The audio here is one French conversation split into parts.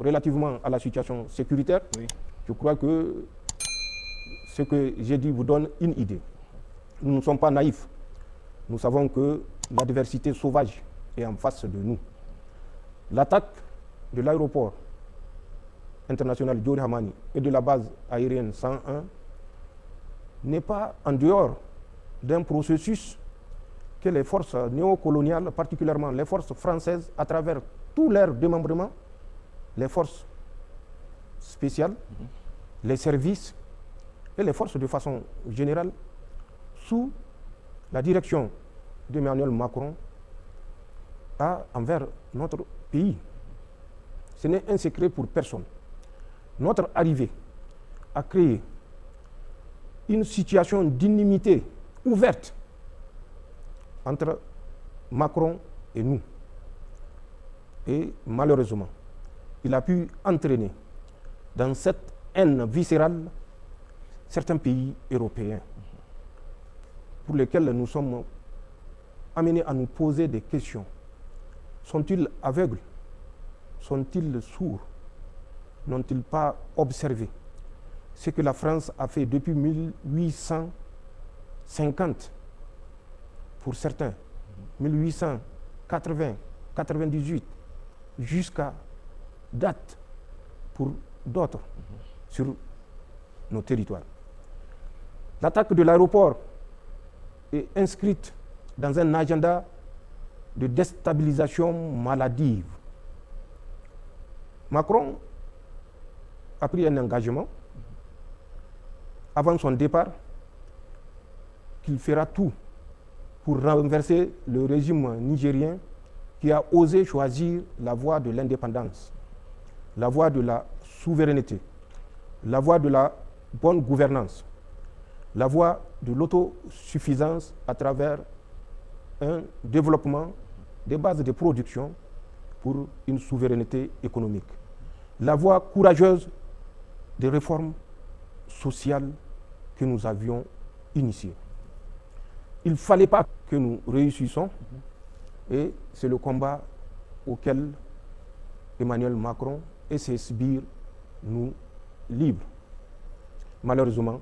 relativement à la situation sécuritaire, oui. Je crois que ce que j'ai dit vous donne une idée. Nous ne sommes pas naïfs. Nous savons que l'adversité sauvage est en face de nous. L'attaque de l'aéroport international Diori Hamani et de la base aérienne 101 n'est pas en dehors d'un processus que les forces néocoloniales, particulièrement les forces françaises, à travers tous leurs démembrements, les forces spéciales, les services et les forces de façon générale, sous la direction d'Emmanuel Macron, envers notre pays. Ce n'est un secret pour personne. Notre arrivée a créé une situation d'inimité ouverte entre Macron et nous. Et malheureusement, il a pu entraîner dans cette haine viscérale certains pays européens pour lesquels nous sommes amenés à nous poser des questions. Sont-ils aveugles? Sont-ils sourds? N'ont-ils pas observé ce que la France a fait depuis 1850 pour certains, 1880, 98, jusqu'à date pour d'autres sur nos territoires. L'attaque de l'aéroport est inscrite dans un agenda de déstabilisation maladive. Macron a pris un engagement avant son départ qu'il fera tout pour renverser le régime nigérien qui a osé choisir la voie de l'indépendance, la voie de la souveraineté, la voie de la bonne gouvernance, la voie de l'autosuffisance à travers un développement des bases de production pour une souveraineté économique, la voie courageuse des réformes sociales que nous avions initiées. Il ne fallait pas que nous réussissions et c'est le combat auquel Emmanuel Macron et ses sbires nous livrent. Malheureusement,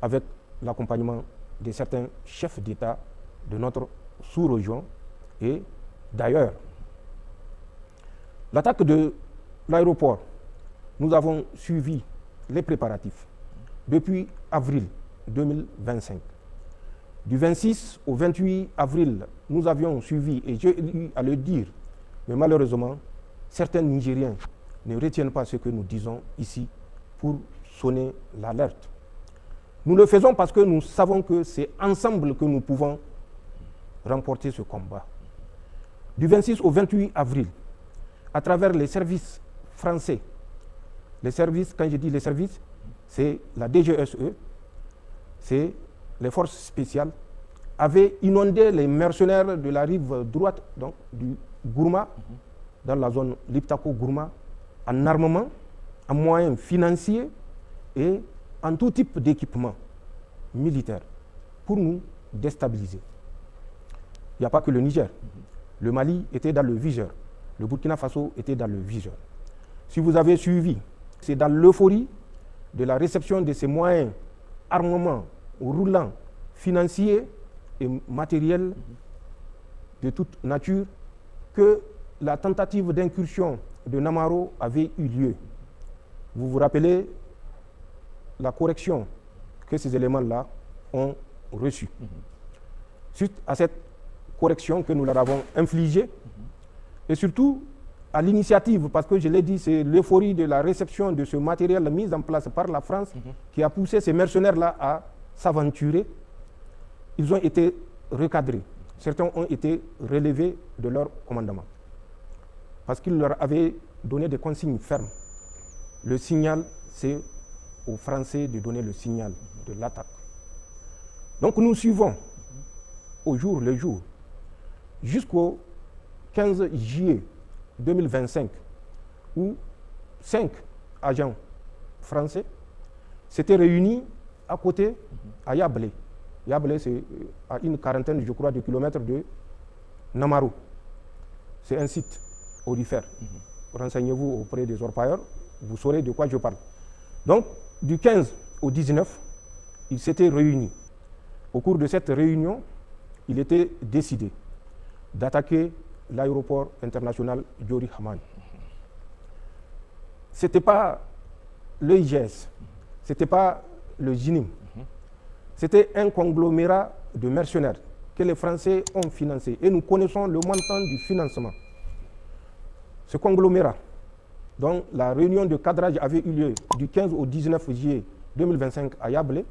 avec l'accompagnement de certains chefs d'État de notre sous-région et d'ailleurs. L'attaque de l'aéroport, nous avons suivi les préparatifs depuis avril 2025. Du 26 au 28 avril, nous avions suivi, et j'ai eu à le dire, mais malheureusement, certains Nigériens ne retiennent pas ce que nous disons ici pour sonner l'alerte. Nous le faisons parce que nous savons que c'est ensemble que nous pouvons remporter ce combat. Du 26 au 28 avril, à travers les services français, les services, quand je dis les services, c'est la DGSE, c'est les forces spéciales, avaient inondé les mercenaires de la rive droite, donc du Gourma, dans la zone Liptako-Gourma, en armement, en moyens financiers et en tout type d'équipement militaire pour nous déstabiliser. Il n'y a pas que le Niger. Le Mali était dans le viseur. Le Burkina Faso était dans le viseur. Si vous avez suivi, c'est dans l'euphorie de la réception de ces moyens armements roulants, financiers et matériels de toute nature que la tentative d'incursion de Namaro avait eu lieu. Vous vous rappelez la correction que ces éléments-là ont reçue. Suite à cette correction que nous leur avons infligée, et surtout à l'initiative, parce que je l'ai dit, c'est l'euphorie de la réception de ce matériel mis en place par la France qui a poussé ces mercenaires-là à s'aventurer. Ils ont été recadrés. Certains ont été relevés de leur commandement. Parce qu'ils leur avaient donné des consignes fermes. Le signal, c'est aux Français de donner le signal de l'attaque. Donc nous suivons au jour le jour, jusqu'au 15 juillet 2025, où 5 agents français s'étaient réunis à côté, à Yablé. Yablé, c'est à une quarantaine, je crois, de kilomètres de Namaro. C'est un site aurifère. renseignez-vous auprès des orpailleurs, vous saurez de quoi je parle. Donc, du 15 au 19, ils s'étaient réunis. Au cours de cette réunion, il était décidé d'attaquer l'aéroport international Diori Hamani. Ce n'était pas l'EIGS, ce n'était pas le JINIM, c'était un conglomérat de mercenaires que les Français ont financé. Et nous connaissons le montant du financement. Ce conglomérat, dont la réunion de cadrage avait eu lieu du 15 au 19 juillet 2025 à Yablé,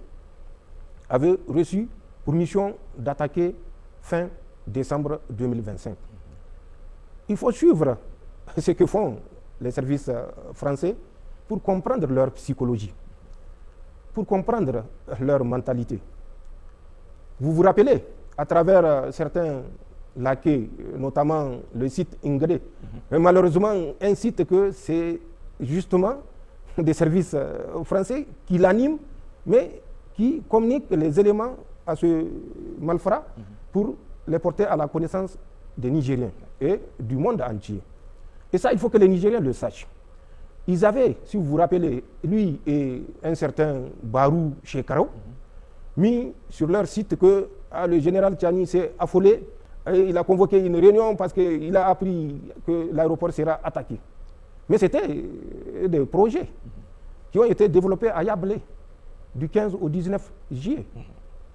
avait reçu pour mission d'attaquer fin décembre 2025. Il faut suivre ce que font les services français pour comprendre leur psychologie, pour comprendre leur mentalité. Vous vous rappelez, à travers certains laquais, notamment le site Ingré, mais malheureusement un site que c'est justement des services français qui l'animent, mais qui communiquent les éléments à ce malfrat pour les porter à la connaissance des Nigériens et du monde entier. Et ça, il faut que les Nigériens le sachent. Ils avaient, si vous vous rappelez, lui et un certain Barou Shekaro, mis sur leur site que le général Tchani s'est affolé et il a convoqué une réunion parce qu'il a appris que l'aéroport sera attaqué. Mais c'était des projets qui ont été développés à Yablé du 15 au 19 juillet.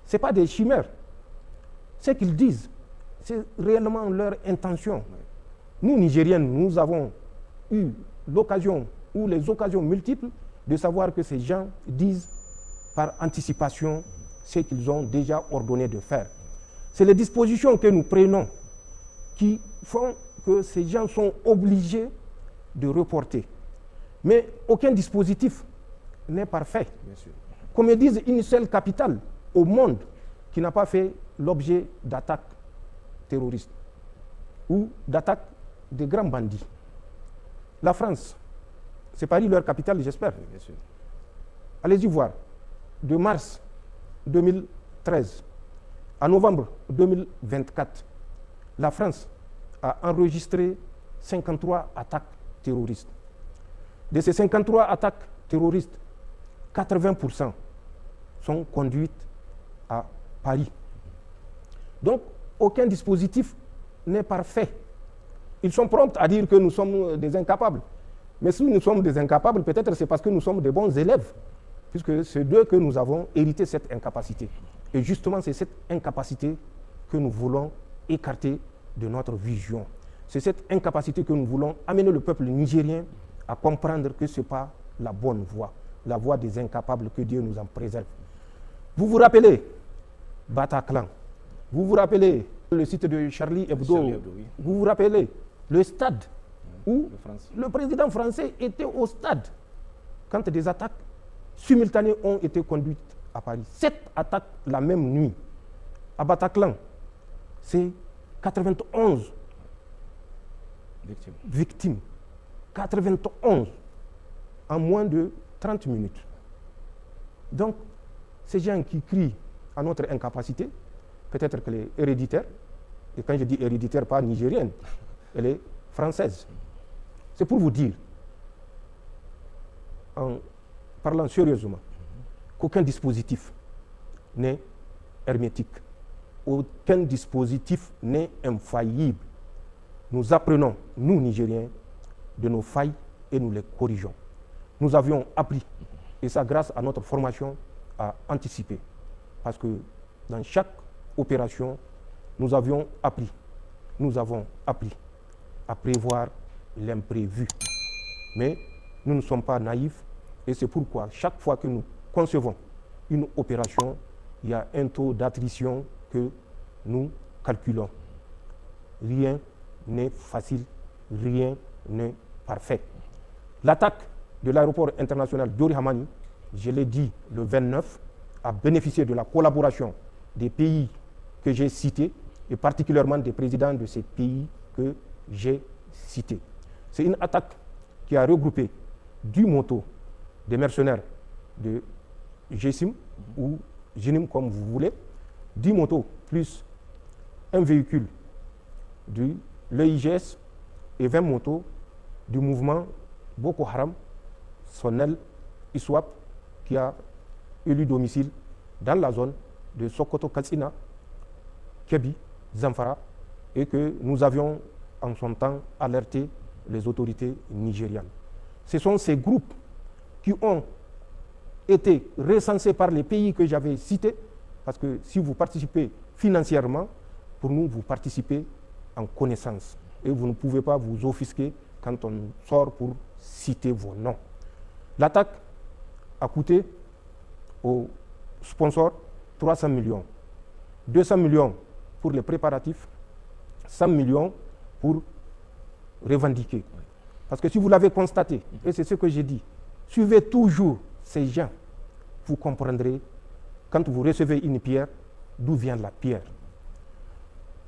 Ce n'est pas des chimères. Ce qu'ils disent, c'est réellement leur intention. Nous, Nigériens, nous avons eu l'occasion ou les occasions multiples de savoir que ces gens disent par anticipation ce qu'ils ont déjà ordonné de faire. C'est les dispositions que nous prenons qui font que ces gens sont obligés de reporter. Mais aucun dispositif n'est parfait. Bien sûr. Comme ils disent, une seule capitale au monde qui n'a pas fait l'objet d'attaques terroristes ou d'attaques de grands bandits. La France, c'est Paris leur capitale, j'espère. Bien sûr. Allez-y voir. De mars 2013 à novembre 2024, la France a enregistré 53 attaques terroristes. De ces 53 attaques terroristes, 80% sont conduites à Paris. Donc, aucun dispositif n'est parfait. Ils sont prompts à dire que nous sommes des incapables. Mais si nous sommes des incapables, peut-être c'est parce que nous sommes des bons élèves, puisque c'est d'eux que nous avons hérité cette incapacité. Et justement, c'est cette incapacité que nous voulons écarter de notre vision. C'est cette incapacité que nous voulons amener le peuple nigérien à comprendre que ce n'est pas la bonne voie, la voie des incapables, que Dieu nous en préserve. Vous vous rappelez Bataclan, vous vous rappelez le site de Charlie Hebdo, oui. Vous vous rappelez le stade où le président français était au stade quand des attaques simultanées ont été conduites à Paris. 7 attaques la même nuit. À Bataclan, c'est 91 victimes. 91 en moins de 30 minutes. Donc, ces gens qui crient à notre incapacité, peut-être qu'elle est héréditaire, et quand je dis héréditaire, pas nigérienne, elle est française. C'est pour vous dire, en parlant sérieusement, qu'aucun dispositif n'est hermétique, aucun dispositif n'est infaillible. Nous apprenons, nous Nigériens, de nos failles et nous les corrigeons. Nous avions appris, et ça grâce à notre formation, à anticiper. Parce que dans chaque opération, nous avons appris à prévoir l'imprévu. Mais nous ne sommes pas naïfs et c'est pourquoi chaque fois que nous concevons une opération, il y a un taux d'attrition que nous calculons. Rien n'est facile, rien n'est parfait. L'attaque de l'aéroport international Diori Hamani, je l'ai dit le 29, a bénéficié de la collaboration des pays que j'ai cités et particulièrement des présidents de ces pays que j'ai cités. C'est une attaque qui a regroupé du moto des mercenaires de GSIM ou GINIM comme vous voulez, 10 motos plus un véhicule de l'EIGS et 20 motos du mouvement Boko Haram, son aile ISWAP, qui a élu domicile dans la zone de Sokoto, Katsina, Kébi, Zamfara, et que nous avions en son temps alerté les autorités nigérianes. Ce sont ces groupes qui ont été recensés par les pays que j'avais cités, parce que si vous participez financièrement, pour nous, vous participez en connaissance. Et vous ne pouvez pas vous offusquer quand on sort pour citer vos noms. L'attaque a coûté aux sponsors 300 millions. 200 millions pour les préparatifs, 100 millions pour revendiquer. Parce que si vous l'avez constaté, et c'est ce que j'ai dit, suivez toujours ces gens, vous comprendrez, quand vous recevez une pierre, d'où vient la pierre.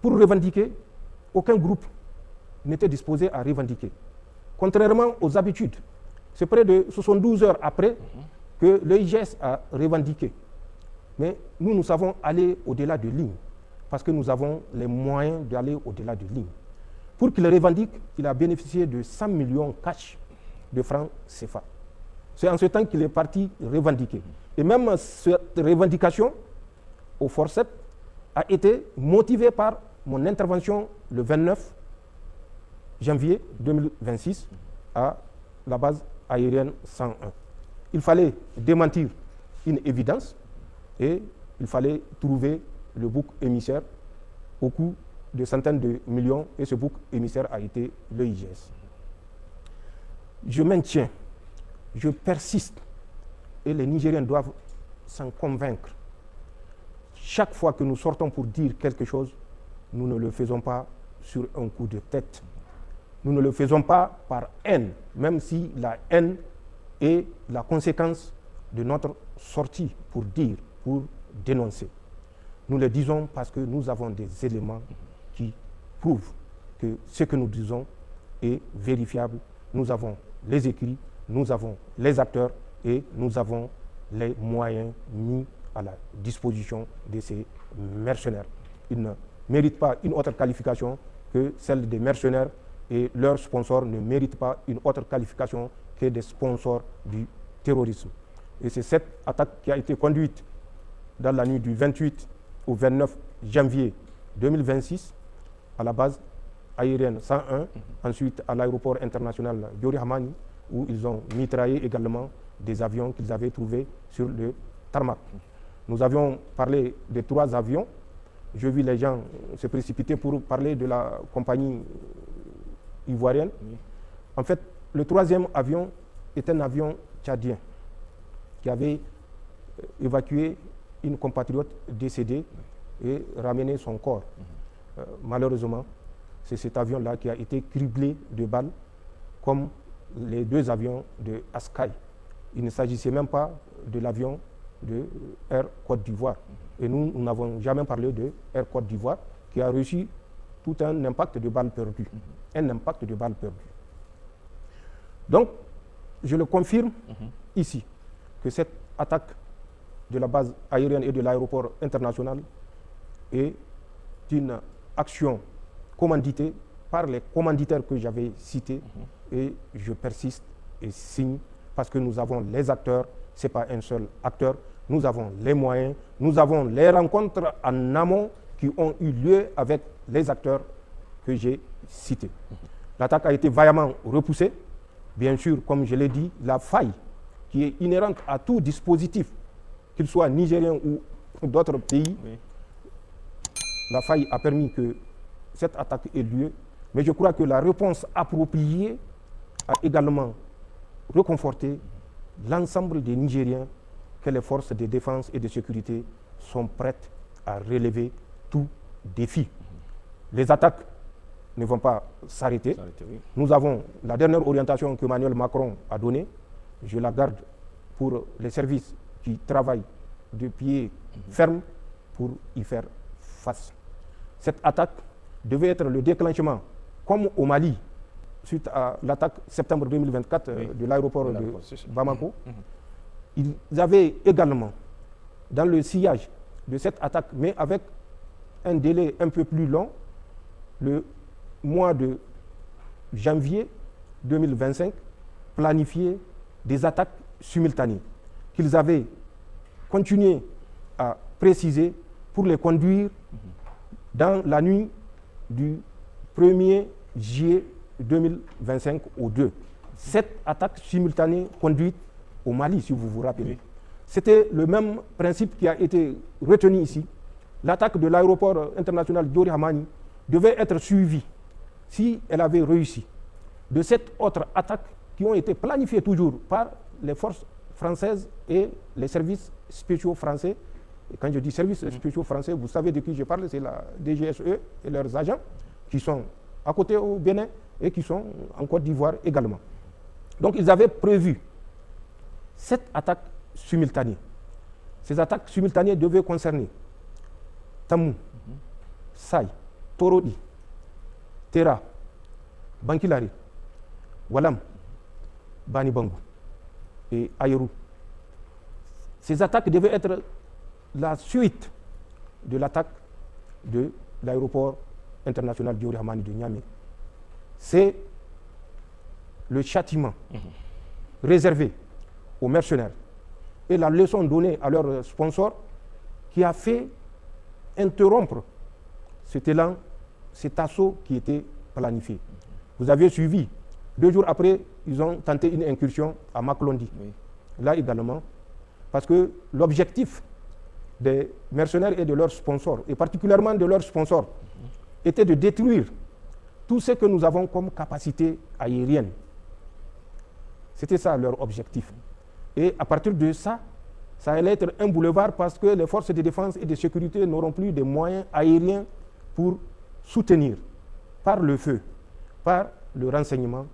Pour revendiquer, aucun groupe n'était disposé à revendiquer. Contrairement aux habitudes, c'est près de 72 heures après que l'EIGS a revendiqué. Mais nous savons aller au-delà de lignes, parce que nous avons les moyens d'aller au-delà de lignes. Pour qu'il revendique, il a bénéficié de 100 millions cash de francs CFA. C'est en ce temps qu'il est parti revendiquer. Et même cette revendication au forceps a été motivée par mon intervention le 29 janvier 2026 à la base aérienne 101. Il fallait démentir une évidence et il fallait trouver le bouc émissaire au coût de centaines de millions, et ce bouc émissaire a été l'EIGS. Je maintiens, je persiste, et les Nigériens doivent s'en convaincre. Chaque fois que nous sortons pour dire quelque chose, nous ne le faisons pas sur un coup de tête. Nous ne le faisons pas par haine, même si la haine est la conséquence de notre sortie pour dire, pour dénoncer. Nous le disons parce que nous avons des éléments qui prouvent que ce que nous disons est vérifiable. Nous avons les écrits, nous avons les acteurs et nous avons les moyens mis à la disposition de ces mercenaires. Ils ne méritent pas une autre qualification que celle des mercenaires, et leurs sponsors ne méritent pas une autre qualification que des sponsors du terrorisme. Et c'est cette attaque qui a été conduite dans la nuit du 28 au 29 janvier 2026 à la base aérienne 101, ensuite à l'aéroport international Diori Hamani, où ils ont mitraillé également des avions qu'ils avaient trouvés sur le tarmac. Nous avions parlé de 3 avions. Je vis les gens se précipiter pour parler de la compagnie ivoirienne. Oui. En fait, le 3e avion est un avion tchadien qui avait évacué une compatriote décédée et ramené son corps. Malheureusement, c'est cet avion-là qui a été criblé de balles, comme les 2 avions de Askai. Il ne s'agissait même pas de l'avion de Air Côte d'Ivoire. Et nous n'avons jamais parlé de Air Côte d'Ivoire, qui a reçu tout un impact de balles perdues. Un impact de balles perdues. Donc, je le confirme ici, que cette attaque de la base aérienne et de l'aéroport international est une action commanditée par les commanditaires que j'avais cités, et je persiste et signe parce que nous avons les acteurs, ce n'est pas un seul acteur, nous avons les moyens, nous avons les rencontres en amont qui ont eu lieu avec les acteurs que j'ai cités. L'attaque a été vaillamment repoussée. Bien sûr, comme je l'ai dit, la faille qui est inhérente à tout dispositif, qu'il soit nigérien ou d'autres pays, oui. La faille a permis que cette attaque ait lieu, mais je crois que la réponse appropriée a également réconforté l'ensemble des Nigériens que les forces de défense et de sécurité sont prêtes à relever tout défi. Les attaques ne vont pas s'arrêter. Oui. Nous avons la dernière orientation que Emmanuel Macron a donnée. Je la garde pour les services qui travaillent de pied ferme pour y faire face. Cette attaque devait être le déclenchement, comme au Mali, suite à l'attaque septembre 2024 de l'aéroport de Bamako. Ils avaient également, dans le sillage de cette attaque, mais avec un délai un peu plus long, le mois de janvier 2025 planifié des attaques simultanées qu'ils avaient continué à préciser pour les conduire dans la nuit du 1er juillet 2025 au 2. Cette attaque simultanée conduite au Mali, si vous vous rappelez. Oui. C'était le même principe qui a été retenu ici. L'attaque de l'aéroport international Diori Hamani devait être suivie, si elle avait réussi, de cette autre attaque qui ont été planifiées toujours par les forces françaises et les services spéciaux français. Et quand je dis services spéciaux français, vous savez de qui je parle, c'est la DGSE et leurs agents qui sont à côté au Bénin et qui sont en Côte d'Ivoire également. Donc ils avaient prévu cette attaque simultanée. Ces attaques simultanées devaient concerner Tamou, Saï, Torodi, Tera, Bankilari, Walam, Bani Bangou et Ayerou. Ces attaques devaient être la suite de l'attaque de l'aéroport international Diori Hamani de Niamey. C'est le châtiment réservé aux mercenaires et la leçon donnée à leurs sponsors qui a fait interrompre cet élan, cet assaut qui était planifié. Vous avez suivi, 2 jours après, ils ont tenté une incursion à Maklondi. Oui. Là également, parce que l'objectif des mercenaires et de leurs sponsors, et particulièrement de leurs sponsors, était de détruire tout ce que nous avons comme capacité aérienne. C'était ça leur objectif. Et à partir de ça, ça allait être un boulevard parce que les forces de défense et de sécurité n'auront plus de moyens aériens pour soutenir par le feu, par le renseignement,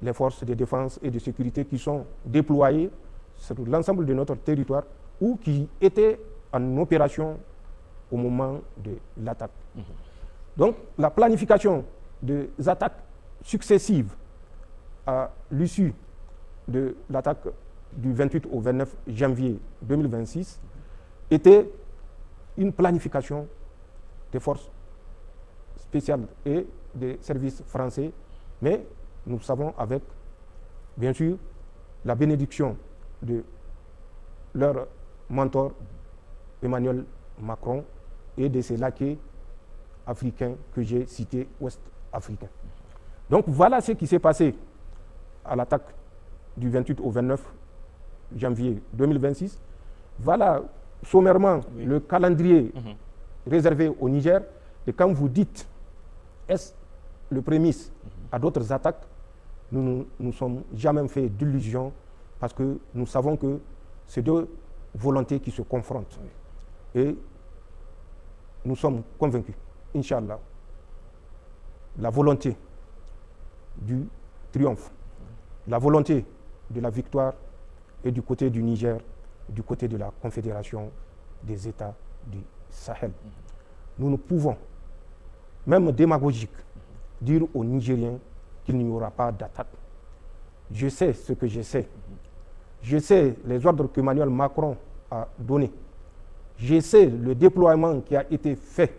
les forces de défense et de sécurité qui sont déployées sur l'ensemble de notre territoire ou qui étaient en opération au moment de l'attaque. Donc la planification des attaques successives à l'issue de l'attaque du 28 au 29 janvier 2026 était une planification des forces spéciales et des services français, mais nous savons avec, bien sûr, la bénédiction de leur mentor Emmanuel Macron et de ses laquais africains que j'ai cités, ouest-africains. Donc voilà ce qui s'est passé à l'attaque du 28 au 29 janvier 2026. Voilà sommairement le calendrier réservé au Niger. Et quand vous dites est-ce le prémisse à d'autres attaques, nous ne sommes jamais fait d'illusions parce que nous savons que c'est deux volontés qui se confrontent. Et nous sommes convaincus, Inch'Allah, la volonté du triomphe, la volonté de la victoire est du côté du Niger, du côté de la Confédération des États du Sahel. Nous ne pouvons, même démagogique, dire aux Nigériens qu'il n'y aura pas d'attaque. Je sais ce que je sais. Je sais les ordres qu'Emmanuel Macron a donnés. Je sais le déploiement qui a été fait.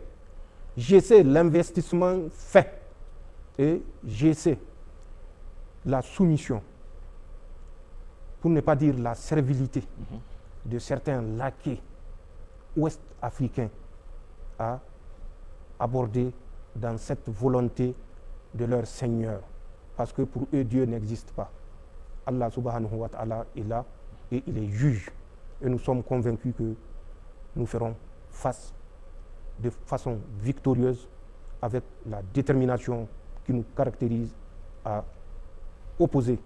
Je sais l'investissement fait. Et je sais la soumission, pour ne pas dire la servilité de certains laquais ouest-africains à aborder dans cette volonté de leur Seigneur. Parce que pour eux, Dieu n'existe pas. Allah subhanahu wa ta'ala est là et il est juge. Et nous sommes convaincus que nous ferons face de façon victorieuse avec la détermination qui nous caractérise à opposer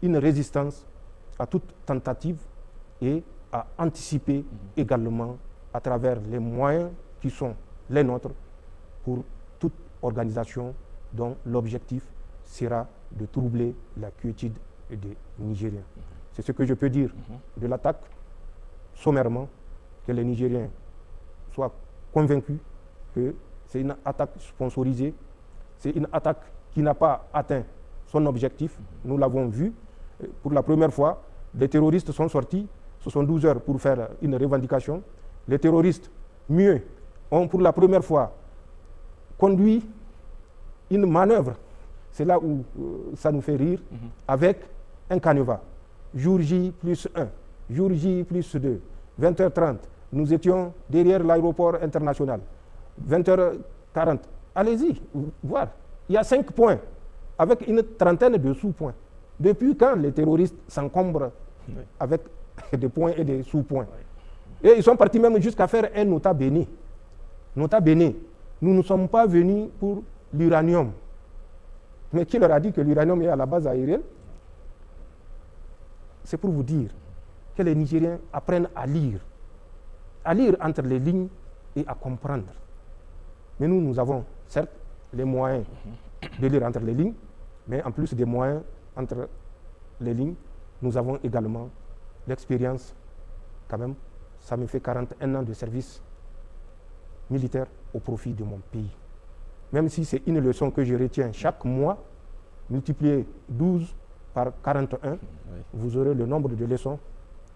une résistance à toute tentative et à anticiper également à travers les moyens qui sont les nôtres pour toute organisation dont l'objectif sera de troubler la quiétude des Nigériens. C'est ce que je peux dire de l'attaque, sommairement, que les Nigériens soient convaincus que c'est une attaque sponsorisée, c'est une attaque qui n'a pas atteint son objectif. Nous l'avons vu. Pour la première fois, les terroristes sont sortis 72 heures pour faire une revendication. Les terroristes, mieux, ont pour la première fois conduit une manœuvre c'est là où ça nous fait rire, avec un canevas. Jour J plus 1, jour J plus 2, 20h30, nous étions derrière l'aéroport international. 20h40, allez-y, voir. Il y a 5 points, avec une trentaine de sous-points. Depuis quand les terroristes s'encombrent avec des points et des sous-points? Et ils sont partis même jusqu'à faire un nota bene. Nota bene, nous ne sommes pas venus pour l'uranium. Mais qui leur a dit que l'uranium est à la base aérienne? C'est pour vous dire que les Nigériens apprennent à lire entre les lignes et à comprendre. Mais nous avons certes les moyens de lire entre les lignes, mais en plus des moyens entre les lignes, nous avons également l'expérience, quand même, ça me fait 41 ans de service militaire au profit de mon pays. Même si c'est une leçon que je retiens chaque mois, multiplié 12 par 41, vous aurez le nombre de leçons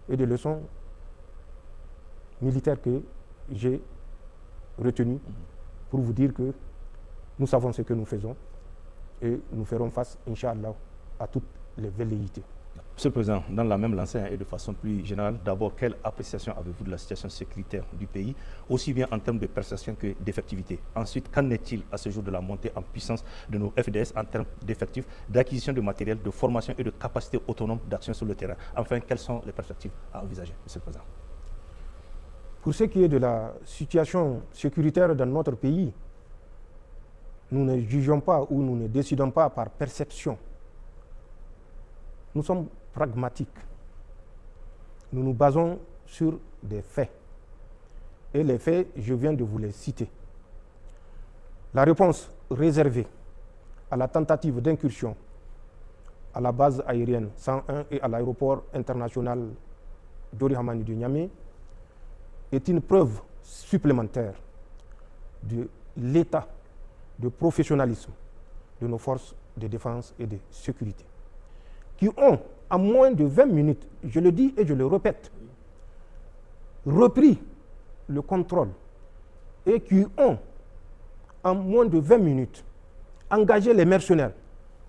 et de leçons militaires que j'ai retenues pour vous dire que nous savons ce que nous faisons et nous ferons face, Inch'Allah, à toutes les velléités. Monsieur le Président, dans la même lancée et de façon plus générale, d'abord, quelle appréciation avez-vous de la situation sécuritaire du pays, aussi bien en termes de prestations que d'effectivité? Ensuite, qu'en est-il à ce jour de la montée en puissance de nos FDS en termes d'effectifs, d'acquisition de matériel, de formation et de capacité autonome d'action sur le terrain? Enfin, quelles sont les perspectives à envisager, Monsieur le Président? Pour ce qui est de la situation sécuritaire dans notre pays, nous ne jugeons pas ou nous ne décidons pas par perception. Nous sommes pragmatiques. Nous nous basons sur des faits. Et les faits, je viens de vous les citer. La réponse réservée à la tentative d'incursion à la base aérienne 101 et à l'aéroport international Diori Hamani de Niamey est une preuve supplémentaire de l'état de professionnalisme de nos forces de défense et de sécurité, qui ont, en moins de 20 minutes, je le dis et je le répète, repris le contrôle et qui ont, en moins de 20 minutes, engagé les mercenaires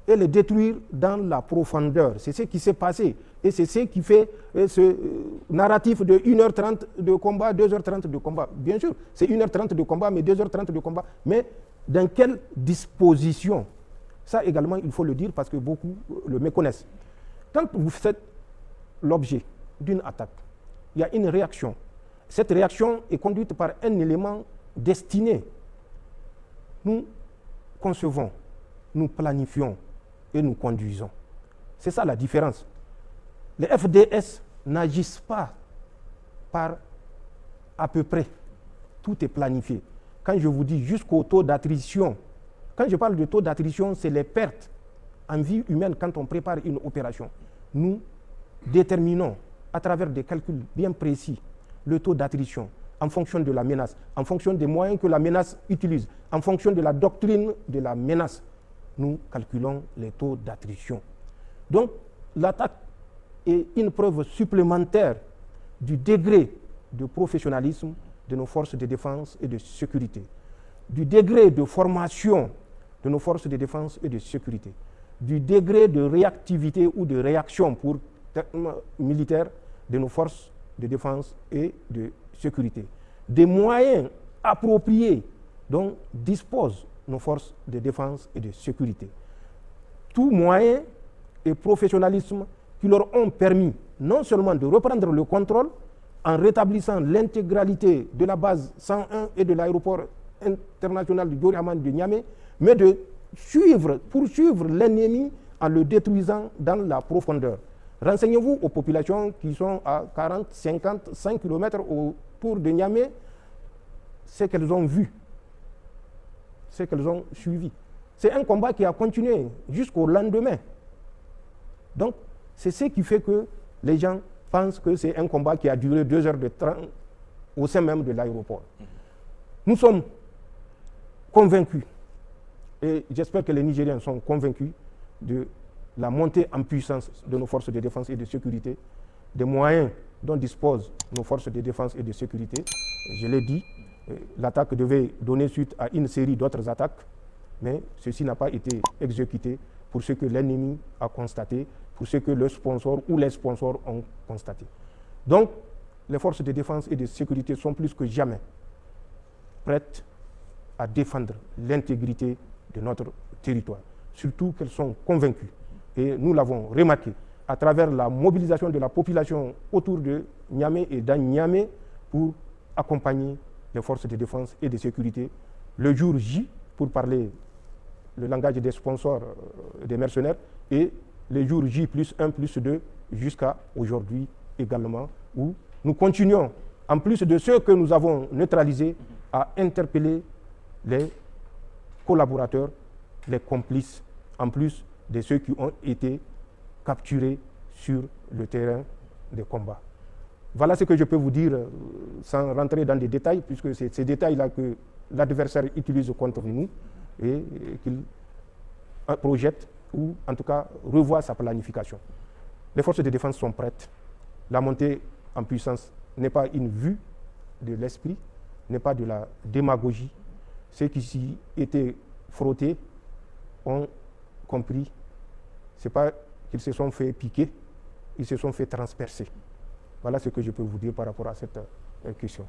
et les détruire dans la profondeur. C'est ce qui s'est passé et c'est ce qui fait ce narratif de 1h30 de combat, 2h30 de combat. Bien sûr, c'est 1h30 de combat, mais 2h30 de combat. Mais dans quelle disposition? Ça également, il faut le dire parce que beaucoup le méconnaissent. Quand vous faites l'objet d'une attaque, il y a une réaction. Cette réaction est conduite par un élément destiné. Nous concevons, nous planifions et nous conduisons. C'est ça la différence. Les FDS n'agissent pas par à peu près. Tout est planifié. Quand je vous dis jusqu'au taux d'attrition, quand je parle de taux d'attrition, c'est les pertes en vie humaine quand on prépare une opération. Nous déterminons à travers des calculs bien précis le taux d'attrition en fonction de la menace, en fonction des moyens que la menace utilise, en fonction de la doctrine de la menace. Nous calculons les taux d'attrition. Donc, l'attaque est une preuve supplémentaire du degré de professionnalisme de nos forces de défense et de sécurité, du degré de formation de nos forces de défense et de sécurité, du degré de réactivité ou de réaction pour termes militaires de nos forces de défense et de sécurité, des moyens appropriés dont disposent nos forces de défense et de sécurité. Tous moyens et professionnalisme qui leur ont permis non seulement de reprendre le contrôle en rétablissant l'intégralité de la base 101 et de l'aéroport international de Diori Hamani de Niamey, mais de poursuivre l'ennemi en le détruisant dans la profondeur. Renseignez-vous aux populations qui sont à 40, 50, 5 km autour de Niamey, ce qu'elles ont vu, ce qu'elles ont suivi. C'est un combat qui a continué jusqu'au lendemain. Donc, c'est ce qui fait que les gens pensent que c'est un combat qui a duré 2 heures de temps au sein même de l'aéroport. Nous sommes convaincus, et j'espère que les Nigériens sont convaincus de la montée en puissance de nos forces de défense et de sécurité, des moyens dont disposent nos forces de défense et de sécurité. Je l'ai dit, l'attaque devait donner suite à une série d'autres attaques. mais ceci n'a pas été exécuté pour ce que l'ennemi a constaté, pour ce que le sponsor ou les sponsors ont constaté. Donc, les forces de défense et de sécurité sont plus que jamais prêtes à défendre l'intégrité de notre territoire. Surtout qu'elles sont convaincues, et nous l'avons remarqué, à travers la mobilisation de la population autour de Niamey et dans Niamey pour accompagner les forces de défense et de sécurité le jour J, pour parler le langage des sponsors des mercenaires, et le jour J plus 1 plus 2 jusqu'à aujourd'hui également, où nous continuons, en plus de ceux que nous avons neutralisés, à interpeller les collaborateurs, les complices, en plus de ceux qui ont été capturés sur le terrain des combats. Voilà ce que je peux vous dire sans rentrer dans des détails, puisque c'est ces détails-là que l'adversaire utilise contre nous et qu'il projette ou en tout cas revoit sa planification. Les forces de défense sont prêtes. La montée en puissance n'est pas une vue de l'esprit, n'est pas de la démagogie. Ceux qui s'y étaient frottés ont compris. Ce n'est pas qu'ils se sont fait piquer, ils se sont fait transpercer. Voilà ce que je peux vous dire par rapport à cette question.